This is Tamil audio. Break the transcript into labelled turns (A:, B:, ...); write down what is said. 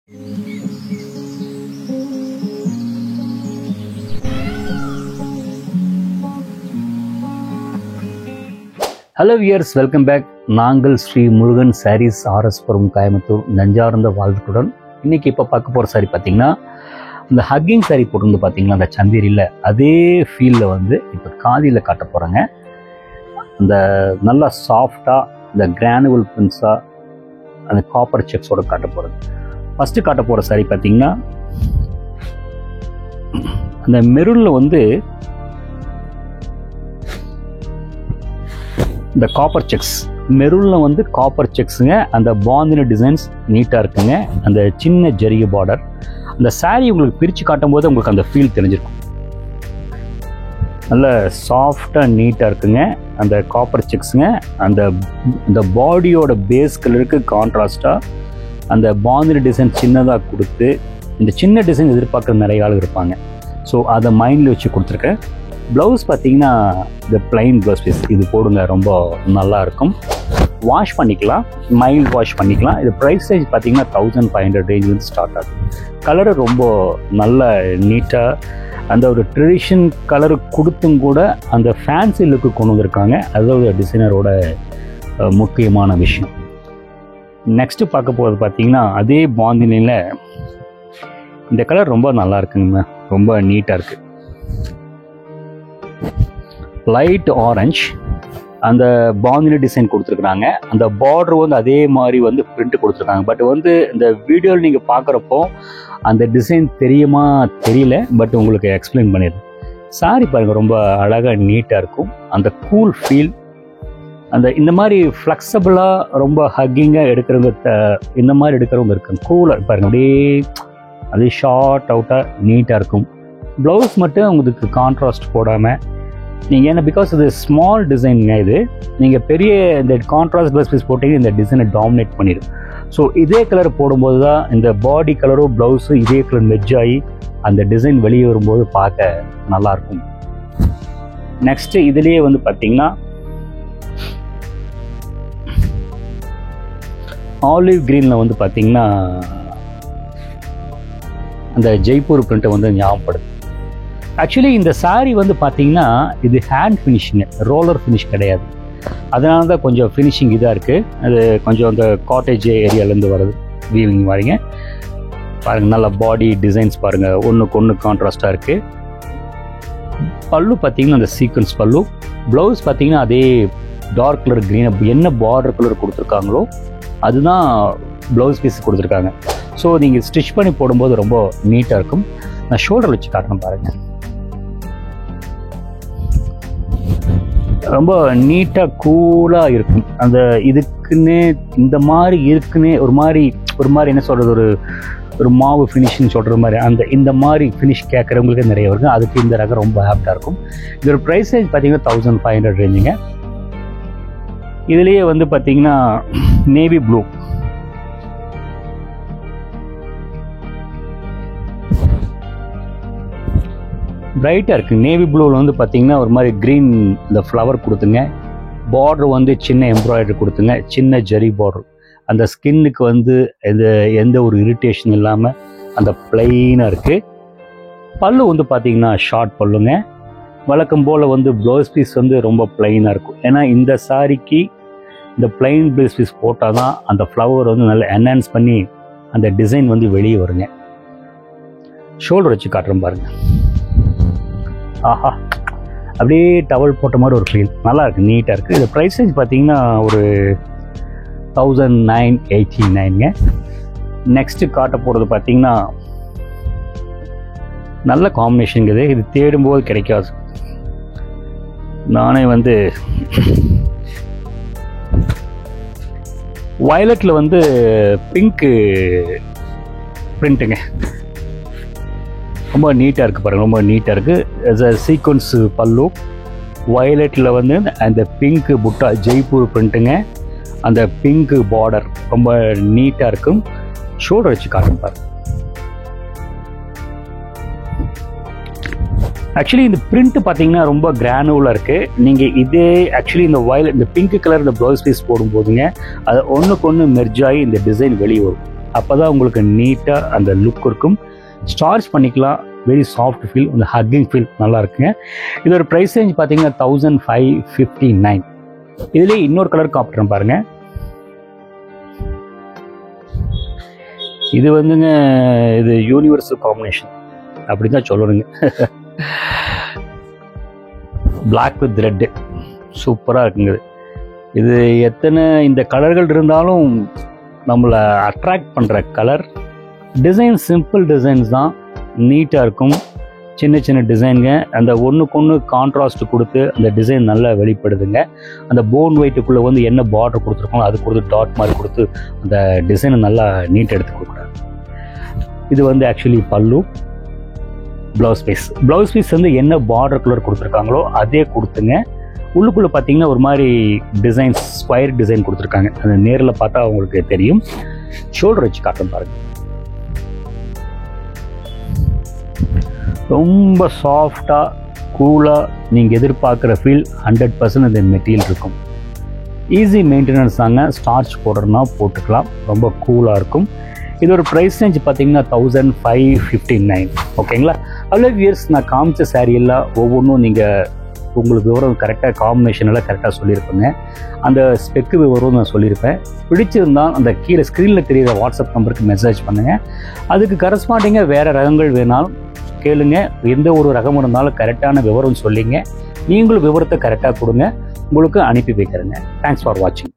A: Hello wears, welcome back. நாங்கள் ஸ்ரீ முருகன் சாரீஸ், ஆர்எஸ்புரம், கோயம்புத்தூர். நெஞ்சார்ந்த வாழ்த்துடன் இன்னைக்கு இப்போ பார்க்க போகிற சாரி பார்த்தீங்கன்னா, இந்த ஹக்கிங் சாரி போட்டு பார்த்தீங்கன்னா அந்த சந்தேரியில் அதே ஃபீலில் வந்து இப்போ காதியில் காட்ட போகிறாங்க. அந்த நல்லா சாஃப்டாக இந்த கிரானுவல் பிரிண்ட்ஸாக அந்த காப்பர் செக்ஸோட காட்ட போகிறது. ஃபஸ்ட்டு காட்ட போகிற சாரி பார்த்தீங்கன்னா, அந்த மெரூனில் வந்து இந்த காப்பர் செக்ஸ், மெரூனில் வந்து காப்பர் செக்ஸுங்க. அந்த பாந்தின டிசைன்ஸ் நீட்டாக இருக்குங்க. அந்த சின்ன ஜரிகை பார்டர். அந்த சாரீ உங்களுக்கு பிரித்து காட்டும் போது உங்களுக்கு அந்த ஃபீல் தெரிஞ்சிருக்கும். நல்ல சாஃப்டாக நீட்டாக இருக்குங்க அந்த காப்பர் செக்ஸுங்க. அந்த பாடியோட பேஸ் கலருக்கு கான்ட்ராஸ்டாக அந்த பாந்தின டிசைன் சின்னதாக கொடுத்து, இந்த சின்ன டிசைன் எதிர்பார்க்குற நிறைய ஆள் இருப்பாங்க. ஸோ அதை மைண்டில் வச்சு கொடுத்துருக்கேன். ப்ளவுஸ் பார்த்தீங்கன்னா இந்த பிளைன் ப்ளவுஸ் பீஸ் இது போடுங்க, ரொம்ப நல்லாயிருக்கும். வாஷ் பண்ணிக்கலாம், மைல்ட் வாஷ் பண்ணிக்கலாம். இது ப்ரைஸ் ரேஞ்ச் பார்த்தீங்கன்னா 1500 ரேஞ்சிலேருந்து ஸ்டார்ட் ஆகும். கலரு ரொம்ப நல்ல நீட்டாக அந்த ஒரு ட்ரெடிஷன் கலரு கொடுத்தும் கூட அந்த ஃபேன்சி லுக்கு கொண்டு வந்திருக்காங்க. அதோட டிசைனரோட முக்கியமான விஷயம். நெக்ஸ்ட்டு பார்க்க போகிறது பார்த்தீங்கன்னா, அதே பாந்தினியில் இந்த கலர் ரொம்ப நல்லா இருக்குங்க, ரொம்ப நீட்டாக இருக்குது. லைட் ஆரஞ்ச் அந்த பாந்தினி டிசைன் கொடுத்துருக்குறாங்க. அந்த பார்டர் வந்து அதே மாதிரி வந்து பிரிண்ட் கொடுத்துருக்காங்க. பட் வந்து இந்த வீடியோவில் நீங்கள் பார்க்குறப்போ அந்த டிசைன் தெரியுமா தெரியல, பட் உங்களுக்கு எக்ஸ்பிளைன் பண்ணிடுறேன். சாரி பாருங்கள், ரொம்ப அழகாக நீட்டாக இருக்கும். அந்த கூல் ஃபீல், இந்த மாதிரி ஃப்ளெக்சபிளாக ரொம்ப ஹக்கிங்காக எடுக்கிறவங்க, இந்த மாதிரி எடுக்கிறவங்க இருக்காங்க. கூலாக பாருங்கள், அப்படியே ஷார்ட் அவுட்டாக நீட்டாக இருக்கும். ப்ளவுஸ் மட்டும் உங்களுக்கு கான்ட்ராஸ்ட் போடாமல் நீங்கள் என்ன, பிகாஸ் இது ஸ்மால் டிசைனுங்க, இது நீங்கள் பெரிய இந்த கான்ட்ராஸ்ட் ப்ளவுஸ் பீஸ் போட்டிங்கன்னா இந்த டிசைனை டாமினேட் பண்ணிடும். ஸோ இதே கலர் போடும்போது தான் இந்த பாடி கலரும் ப்ளவுஸும் இதே கலர் மெர்ஜ் ஆகி அந்த டிசைன் வெளியே வரும்போது பார்க்க நல்லாயிருக்கும். நெக்ஸ்ட்டு இதுலேயே வந்து பார்த்தீங்கன்னா ஆலிவ் க்ரீனில் வந்து பார்த்தீங்கன்னா அந்த ஜெய்ப்பூர் பிரிண்ட்டை வந்து ஞாபகப்படுது. ஆக்சுவலி இந்த சாரீ வந்து பார்த்தீங்கன்னா இது ஹேண்ட் ஃபினிஷிங்கு, ரோலர் ஃபினிஷ் கிடையாது. அதனால தான் கொஞ்சம் ஃபினிஷிங் இதாக இருக்குது. அது கொஞ்சம் அந்த காட்டேஜ் ஏரியாவிலேருந்து வர்றது வீவிங் மாதிரிங்க. பாருங்கள், நல்ல பாடி டிசைன்ஸ் பாருங்கள், ஒன்றுக்கு ஒன்று கான்ட்ராஸ்டாக இருக்குது. பல்லு பார்த்தீங்கன்னா அந்த சீக்வன்ஸ் பல்லு. ப்ளவுஸ் பார்த்தீங்கன்னா அதே டார்க் கலர் க்ரீன், என்ன பார்டர் கலர் கொடுத்துருக்காங்களோ அதுதான் ப்ளவுஸ் பீஸ் கொடுத்துருக்காங்க. ஸோ நீங்கள் ஸ்டிச் பண்ணி போடும்போது ரொம்ப நீட்டாக இருக்கும். நான் ஷோல்டர் வச்சு காட்டணும் பாருங்கள், ரொம்ப நீட்டாக கூலாக இருக்கும். அந்த இதுக்குன்னு இந்த மாதிரி இருக்குன்னு ஒரு மாதிரி என்ன சொல்கிறது, ஒரு மாவு ஃபினிஷ்னு சொல்கிற மாதிரி இந்த மாதிரி ஃபினிஷ் கேட்குறவங்களுக்கு நிறைய வருங்க. அதுக்கு இந்த ரகம் ரொம்ப ஆப்டாக இருக்கும். இதோட ப்ரைஸ் ரேஞ்ச் பார்த்தீங்கன்னா 1500 ரேஞ்சுங்க. இதுலேயே வந்து பார்த்தீங்கன்னா நேவி ப்ளூ, பிரைட்டாக இருக்குது. நேவி ப்ளூவில் வந்து பார்த்தீங்கன்னா ஒரு மாதிரி க்ரீன் இந்த ஃப்ளவர் கொடுத்துங்க. பார்டர் வந்து சின்ன எம்ப்ராய்டரி கொடுத்துங்க, சின்ன ஜரி பார்டர். அந்த ஸ்கின்னுக்கு வந்து எந்த ஒரு இரிட்டேஷன் இல்லாமல் அந்த பிளைனாக இருக்குது. பல்லு வந்து பார்த்தீங்கன்னா ஷார்ட் பல்லுங்க. வழக்கம் போல் வந்து ப்ளவுஸ் பீஸ் வந்து ரொம்ப பிளைனாக இருக்கும். ஏன்னா இந்த சாரிக்கு இந்த பிளைன் ப்ளவுஸ் பீஸ் போட்டால் தான் அந்த ஃப்ளவர் வந்து நல்லா என்ஹான்ஸ் பண்ணி அந்த டிசைன் வந்து வெளியே வருங்க. ஷோல்டர் வச்சு காட்டுறோம் பாருங்கள். ஆஹா, அப்படியே டவல் போட்ட மாதிரி ஒரு ஃபீல், நல்லா இருக்குது, நீட்டாக இருக்குது. இது ப்ரைஸ் ரேஞ்ச் பார்த்தீங்கன்னா ஒரு 1989ங்க. நெக்ஸ்ட்டு காட்ட போகிறது பார்த்தீங்கன்னா நல்ல காம்பினேஷனுங்குது. இது தேடும்போது கிடைக்காது. நானே வந்து வயலட்டில் வந்து பிங்க்கு பிரிண்ட்டுங்க, ரொம்ப நீட்டாக இருக்குது பாருங்கள், ரொம்ப நீட்டாக இருக்குது. சீக்வன்ஸ் பல்லு, வயலட்டில் வந்து அந்த பிங்க்கு புட்டா ஜெய்ப்பூர் பிரிண்ட்டுங்க. அந்த பிங்க்கு பார்டர் ரொம்ப நீட்டாக இருக்கும். ஷோல்டர் வச்சு காட்டும் பாருங்க. ஆக்சுவலி இந்த பிரிண்ட் பார்த்தீங்கன்னா ரொம்ப கிரானுவலாக இருக்குது. நீங்கள் இதே ஆக்சுவலி இந்த பிங்க் கலர் இந்த ப்ளவுஸ் பீஸ் போடும்போதுங்க அது ஒன்றுக்கு ஒன்று மெர்ஜ் ஆகி இந்த டிசைன் வெளியே வரும். அப்போ தான் உங்களுக்கு நீட்டாக அந்த லுக் இருக்கும். ஸ்டார்ச் பண்ணிக்கலாம். வெரி சாஃப்ட் ஃபீல், அந்த ஹக்கிங் ஃபீல் நல்லா இருக்குங்க. இதோட ப்ரைஸ் ரேஞ்ச் பார்த்தீங்கன்னா 1559. இதுலேயே இன்னொரு கலர் காட்டுறேன் பாருங்கள். இது வந்துங்க இது யூனிவர்சல் காம்பினேஷன் அப்படி தான் சொல்லணுங்க. பிளாக் வித் ரெட்டு சூப்பராக இருக்குங்க. இது எத்தனை இந்த கலர்கள் இருந்தாலும் நம்மளை அட்ராக்ட் பண்ணுற கலர். டிசைன் சிம்பிள் டிசைன்ஸ் தான், நீட்டாக இருக்கும். சின்ன சின்ன டிசைனுங்க, அந்த ஒன்றுக்கு ஒன்று கான்ட்ராஸ்ட் கொடுத்து அந்த டிசைன் நல்லா வெளிப்படுதுங்க. அந்த போன் ஒயிட்டுக்குள்ளே வந்து என்ன பார்டர் கொடுத்துருக்கோம் அது கொடுத்து டாட் மாதிரி கொடுத்து அந்த டிசைனை நல்லா நீட்டாக எடுத்து கொடுக்குறாங்க. இது வந்து ஆக்சுவலி பல்லு. ப்ளவுஸ் பீஸ் வந்து என்ன பார்டர் கலர் கொடுத்துருக்காங்களோ அதே கொடுத்துங்க. உள்ளுக்குள்ளே பார்த்தீங்கன்னா ஒரு மாதிரி டிசைன்ஸ் ஸ்கொயர் டிசைன் கொடுத்துருக்காங்க. அந்த நேரில் பார்த்தா அவங்களுக்கு தெரியும். ஷோல்டர் வச்சு காட்டுறேன் பாருங்கள். ரொம்ப சாஃப்டாக கூலாக நீங்கள் எதிர்பார்க்குற ஃபீல் 100% இந்த மெட்டீரியல் இருக்கும். ஈஸி மெயின்டெனன்ஸ் தாங்க. ஸ்டார்ச் போடுறதுனா போட்டுக்கலாம். ரொம்ப கூலாக இருக்கும். இது ஒரு ப்ரைஸ் ரேஞ்ச் பார்த்தீங்கன்னா 1559. ஓகேங்களா? அவ்வளோ வியர்ஸ் நான் காமிச்ச சாரீ எல்லாம் ஒவ்வொன்றும் நீங்கள் உங்களுக்கு விவரம் கரெக்டாக காம்பினேஷன் எல்லாம் கரெக்டாக சொல்லியிருப்பேங்க. அந்த ஸ்பெக்கு விவரம் நான் சொல்லியிருப்பேன். பிடிச்சிருந்தால் அந்த கீழே ஸ்க்ரீனில் தெரியுற வாட்ஸ்அப் நம்பருக்கு மெசேஜ் பண்ணுங்கள். அதுக்கு கரஸ்பாண்டிங்காக வேறு ரகங்கள் வேணாலும் கேளுங்க. எந்த ஒரு ரகம் இருந்தாலும் கரெக்டான விவரம் சொல்லிங்க. நீங்களும் விவரத்தை கரெக்டாக கொடுங்க. உங்களுக்கு அனுப்பி வைக்கிறேங்க. தேங்க்ஸ் ஃபார் வாட்சிங்.